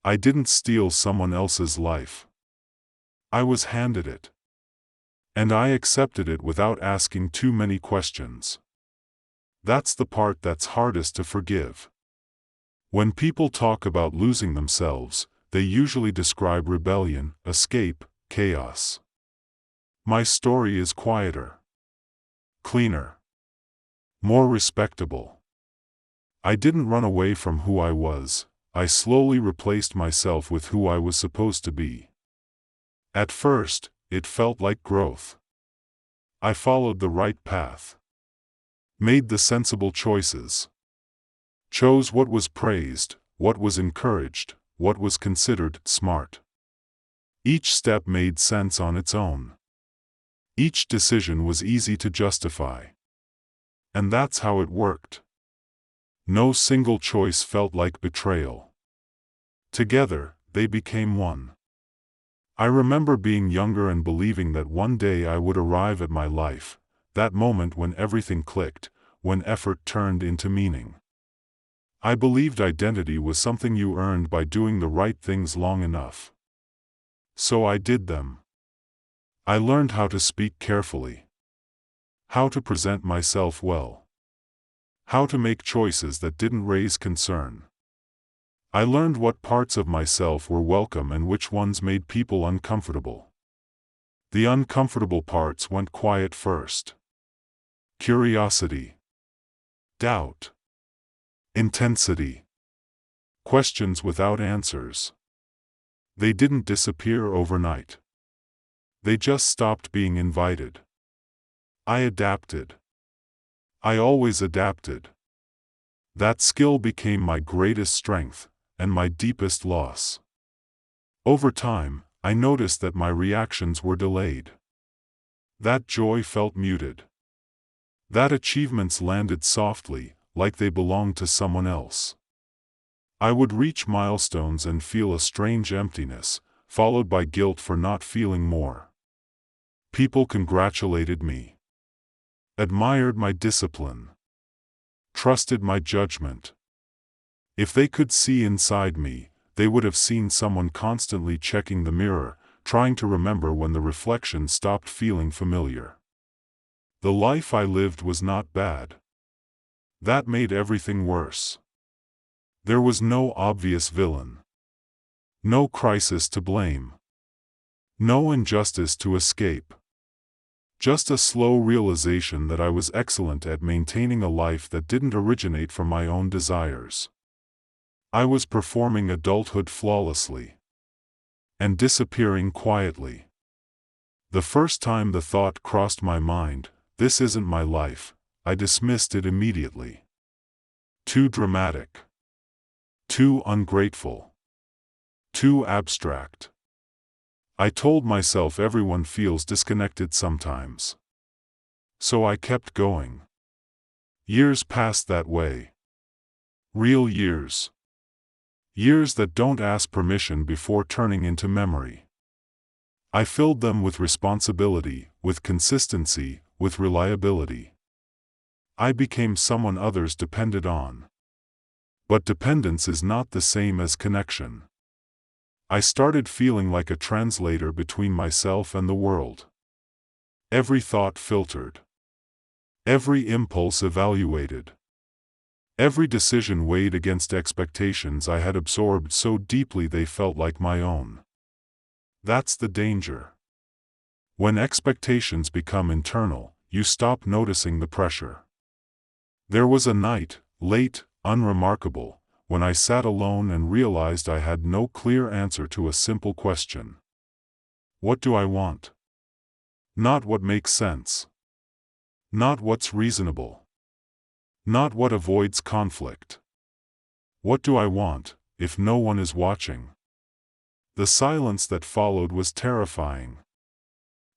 I didn't steal someone else's life. I was handed it. And I accepted it without asking too many questions. That's the part that's hardest to forgive. When people talk about losing themselves, they usually describe rebellion, escape, chaos. My story is quieter, cleaner, more respectable. I didn't run away from who I was. I slowly replaced myself with who I was supposed to be. At first, it felt like growth. I followed the right path, made the sensible choices, chose what was praised, what was encouraged, what was considered smart. Each step made sense on its own. Each decision was easy to justify. And that's how it worked. No single choice felt like betrayal. Together, they became one. I remember being younger and believing that one day I would arrive at my life, that moment when everything clicked, when effort turned into meaning. I believed identity was something you earned by doing the right things long enough. So I did them. I learned how to speak carefully, how to present myself well, how to make choices that didn't raise concern. I learned what parts of myself were welcome and which ones made people uncomfortable. The uncomfortable parts went quiet first. Curiosity, doubt, intensity, questions without answers. They didn't disappear overnight. They just stopped being invited. I adapted. I always adapted. That skill became my greatest strength, and my deepest loss. Over time, I noticed that my reactions were delayed. That joy felt muted. That achievements landed softly, like they belonged to someone else. I would reach milestones and feel a strange emptiness, followed by guilt for not feeling more. People congratulated me, admired my discipline, trusted my judgment. If they could see inside me, they would have seen someone constantly checking the mirror, trying to remember when the reflection stopped feeling familiar. The life I lived was not bad. That made everything worse. There was no obvious villain. No crisis to blame. No injustice to escape. Just a slow realization that I was excellent at maintaining a life that didn't originate from my own desires. I was performing adulthood flawlessly. And disappearing quietly. The first time the thought crossed my mind, "This isn't my life," I dismissed it immediately. Too dramatic. Too ungrateful. Too abstract. I told myself everyone feels disconnected sometimes. So I kept going. Years passed that way. Real years. Years that don't ask permission before turning into memory. I filled them with responsibility, with consistency, with reliability. I became someone others depended on. But dependence is not the same as connection. I started feeling like a translator between myself and the world. Every thought filtered. Every impulse evaluated. Every decision weighed against expectations I had absorbed so deeply they felt like my own. That's the danger. When expectations become internal, you stop noticing the pressure. There was a night, late, unremarkable, when I sat alone and realized I had no clear answer to a simple question. What do I want? Not what makes sense. Not what's reasonable. Not what avoids conflict. What do I want, if no one is watching? The silence that followed was terrifying.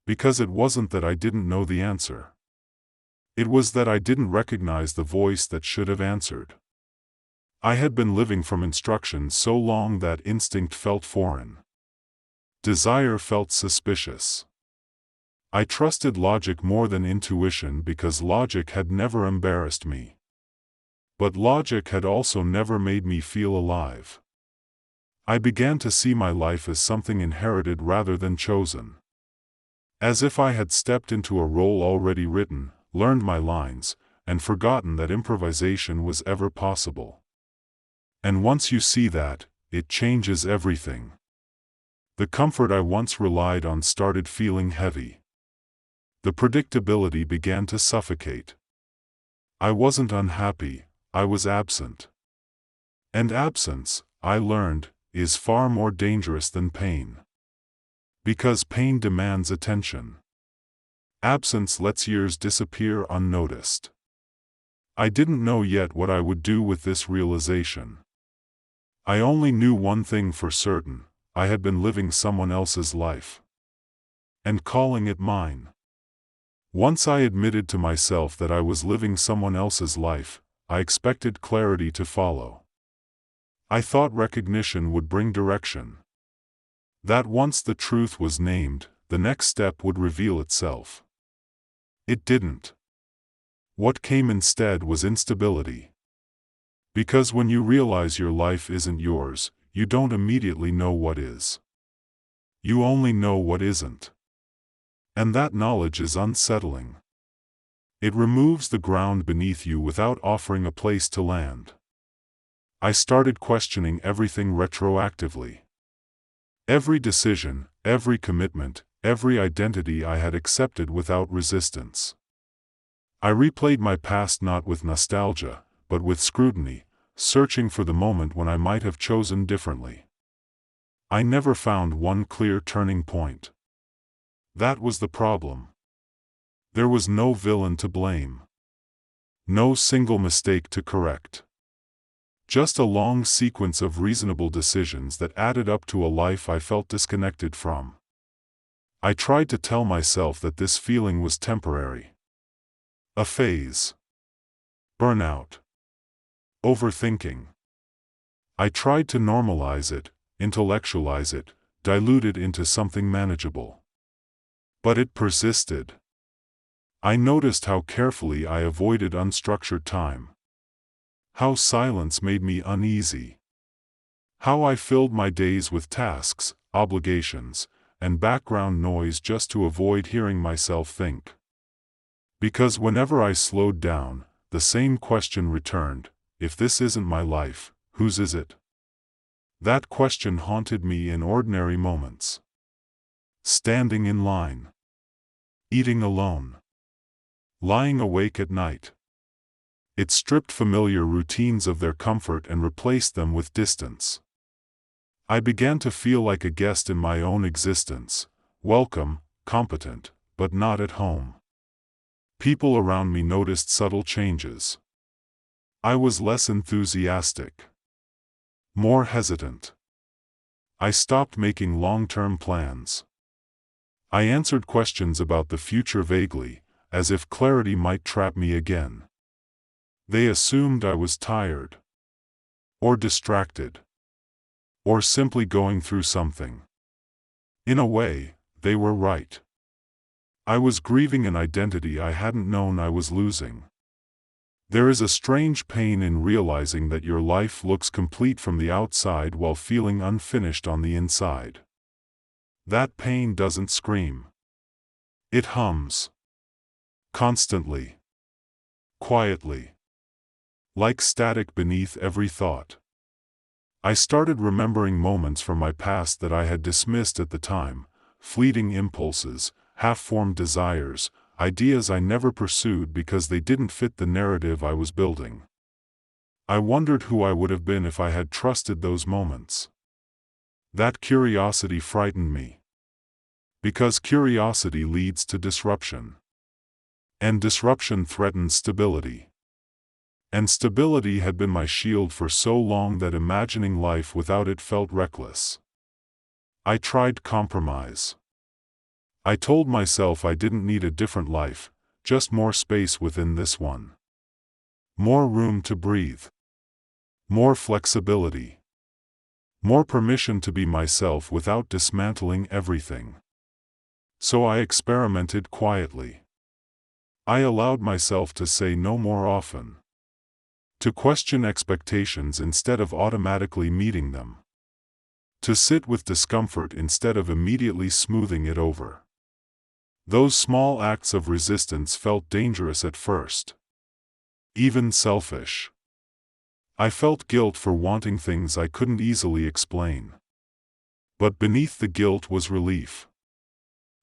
Because it wasn't that I didn't know the answer. It was that I didn't recognize the voice that should have answered. I had been living from instruction so long that instinct felt foreign. Desire felt suspicious. I trusted logic more than intuition because logic had never embarrassed me. But logic had also never made me feel alive. I began to see my life as something inherited rather than chosen. As if I had stepped into a role already written, learned my lines, and forgotten that improvisation was ever possible. And once you see that, it changes everything. The comfort I once relied on started feeling heavy. The predictability began to suffocate. I wasn't unhappy, I was absent. And absence, I learned, is far more dangerous than pain. Because pain demands attention. Absence lets years disappear unnoticed. I didn't know yet what I would do with this realization. I only knew one thing for certain: I had been living someone else's life. And calling it mine. Once I admitted to myself that I was living someone else's life, I expected clarity to follow. I thought recognition would bring direction. That once the truth was named, the next step would reveal itself. It didn't. What came instead was instability. Because when you realize your life isn't yours, you don't immediately know what is. You only know what isn't. And that knowledge is unsettling. It removes the ground beneath you without offering a place to land. I started questioning everything retroactively. Every decision, every commitment, every identity I had accepted without resistance. I replayed my past not with nostalgia, but with scrutiny, searching for the moment when I might have chosen differently. I never found one clear turning point. That was the problem. There was no villain to blame. No single mistake to correct. Just a long sequence of reasonable decisions that added up to a life I felt disconnected from. I tried to tell myself that this feeling was temporary. A phase. Burnout. Overthinking. I tried to normalize it, intellectualize it, dilute it into something manageable. But it persisted. I noticed how carefully I avoided unstructured time. How silence made me uneasy. How I filled my days with tasks, obligations, and background noise just to avoid hearing myself think. Because whenever I slowed down, the same question returned: if this isn't my life, whose is it? That question haunted me in ordinary moments. Standing in line. Eating alone. Lying awake at night. It stripped familiar routines of their comfort and replaced them with distance. I began to feel like a guest in my own existence, welcome, competent, but not at home. People around me noticed subtle changes. I was less enthusiastic. More hesitant. I stopped making long-term plans. I answered questions about the future vaguely, as if clarity might trap me again. They assumed I was tired. Or distracted. Or simply going through something. In a way, they were right. I was grieving an identity I hadn't known I was losing. There is a strange pain in realizing that your life looks complete from the outside while feeling unfinished on the inside. That pain doesn't scream. It hums. Constantly. Quietly. Like static beneath every thought. I started remembering moments from my past that I had dismissed at the time, fleeting impulses, half-formed desires, ideas I never pursued because they didn't fit the narrative I was building. I wondered who I would have been if I had trusted those moments. That curiosity frightened me. Because curiosity leads to disruption. And disruption threatens stability. And stability had been my shield for so long that imagining life without it felt reckless. I tried compromise. I told myself I didn't need a different life, just more space within this one. More room to breathe. More flexibility. More permission to be myself without dismantling everything. So I experimented quietly. I allowed myself to say no more often. To question expectations instead of automatically meeting them. To sit with discomfort instead of immediately smoothing it over. Those small acts of resistance felt dangerous at first. Even selfish. I felt guilt for wanting things I couldn't easily explain. But beneath the guilt was relief.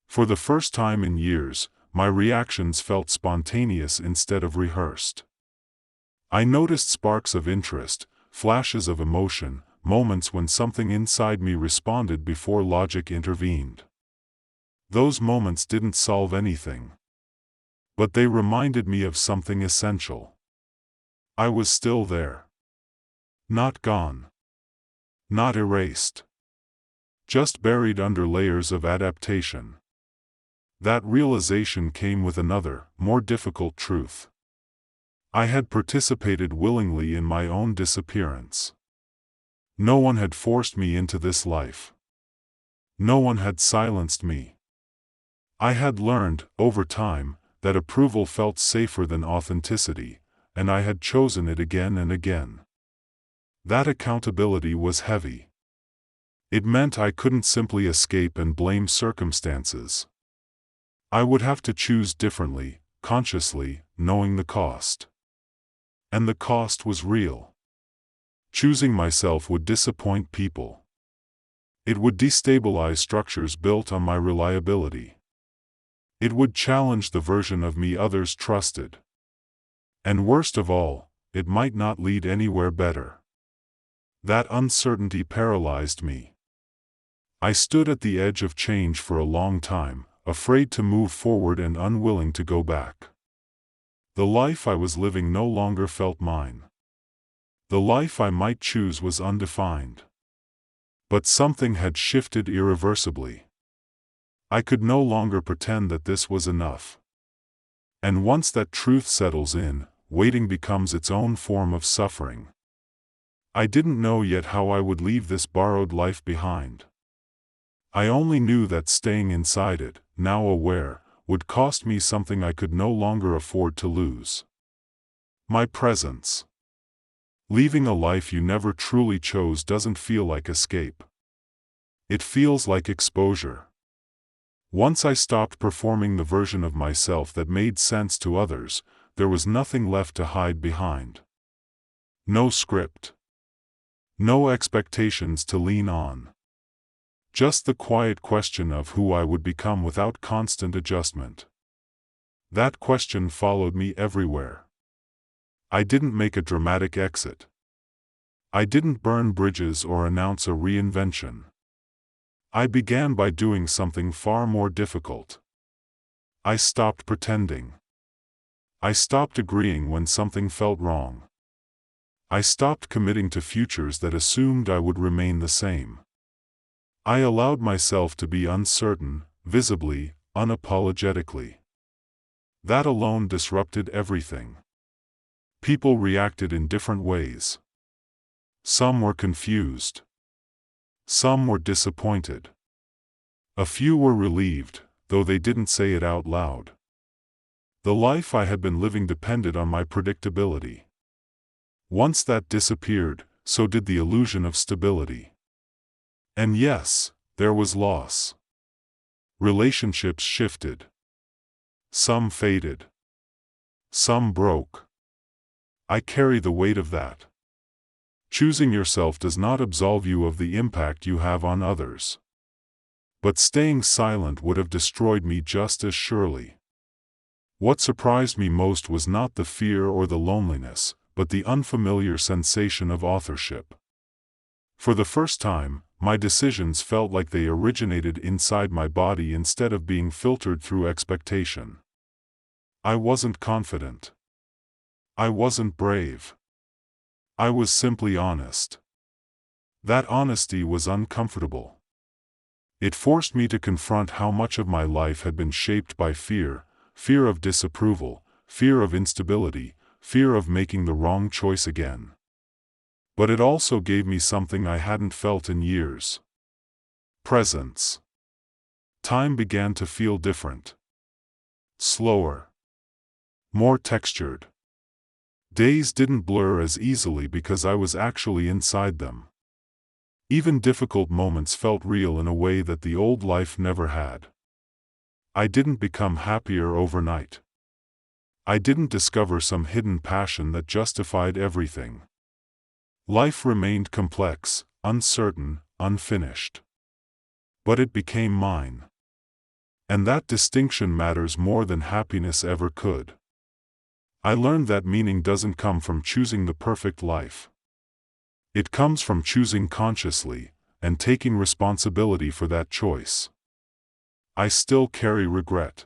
For the first time in years, my reactions felt spontaneous instead of rehearsed. I noticed sparks of interest, flashes of emotion, moments when something inside me responded before logic intervened. Those moments didn't solve anything. But they reminded me of something essential. I was still there. Not gone. Not erased. Just buried under layers of adaptation. That realization came with another, more difficult truth. I had participated willingly in my own disappearance. No one had forced me into this life. No one had silenced me. I had learned, over time, that approval felt safer than authenticity, and I had chosen it again and again. That accountability was heavy. It meant I couldn't simply escape and blame circumstances. I would have to choose differently, consciously, knowing the cost. And the cost was real. Choosing myself would disappoint people. It would destabilize structures built on my reliability. It would challenge the version of me others trusted. And worst of all, it might not lead anywhere better. That uncertainty paralyzed me. I stood at the edge of change for a long time, afraid to move forward and unwilling to go back. The life I was living no longer felt mine. The life I might choose was undefined. But something had shifted irreversibly. I could no longer pretend that this was enough. And once that truth settles in, waiting becomes its own form of suffering. I didn't know yet how I would leave this borrowed life behind. I only knew that staying inside it, now aware, would cost me something I could no longer afford to lose. My presence. Leaving a life you never truly chose doesn't feel like escape. It feels like exposure. Once I stopped performing the version of myself that made sense to others, there was nothing left to hide behind. No script. No expectations to lean on. Just the quiet question of who I would become without constant adjustment. That question followed me everywhere. I didn't make a dramatic exit. I didn't burn bridges or announce a reinvention. I began by doing something far more difficult. I stopped pretending. I stopped agreeing when something felt wrong. I stopped committing to futures that assumed I would remain the same. I allowed myself to be uncertain, visibly, unapologetically. That alone disrupted everything. People reacted in different ways. Some were confused. Some were disappointed. A few were relieved, though they didn't say it out loud. The life I had been living depended on my predictability. Once that disappeared, so did the illusion of stability. And yes, there was loss. Relationships shifted. Some faded. Some broke. I carry the weight of that. Choosing yourself does not absolve you of the impact you have on others. But staying silent would have destroyed me just as surely. What surprised me most was not the fear or the loneliness, but the unfamiliar sensation of authorship. For the first time, my decisions felt like they originated inside my body instead of being filtered through expectation. I wasn't confident. I wasn't brave. I was simply honest. That honesty was uncomfortable. It forced me to confront how much of my life had been shaped by fear, fear of disapproval, fear of instability, fear of making the wrong choice again. But it also gave me something I hadn't felt in years. Presence. Time began to feel different. Slower. More textured. Days didn't blur as easily because I was actually inside them. Even difficult moments felt real in a way that the old life never had. I didn't become happier overnight. I didn't discover some hidden passion that justified everything. Life remained complex, uncertain, unfinished. But it became mine. And that distinction matters more than happiness ever could. I learned that meaning doesn't come from choosing the perfect life. It comes from choosing consciously, and taking responsibility for that choice. I still carry regret.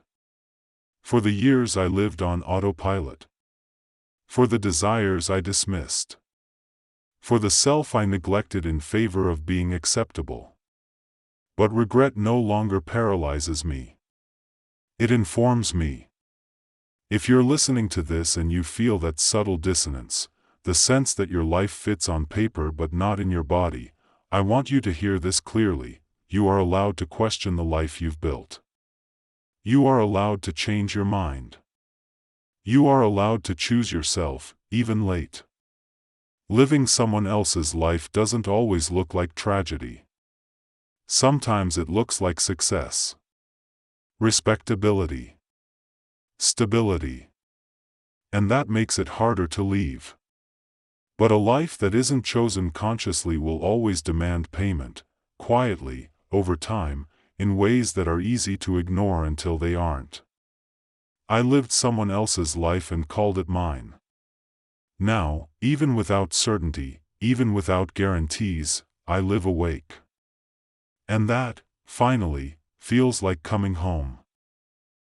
For the years I lived on autopilot. For the desires I dismissed. For the self I neglected in favor of being acceptable. But regret no longer paralyzes me. It informs me. If you're listening to this and you feel that subtle dissonance, the sense that your life fits on paper but not in your body, I want you to hear this clearly: you are allowed to question the life you've built. You are allowed to change your mind. You are allowed to choose yourself, even late. Living someone else's life doesn't always look like tragedy. Sometimes it looks like success, respectability, stability. And that makes it harder to leave. But a life that isn't chosen consciously will always demand payment, quietly, over time, in ways that are easy to ignore until they aren't. I lived someone else's life and called it mine. Now, even without certainty, even without guarantees, I live awake. And that, finally, feels like coming home.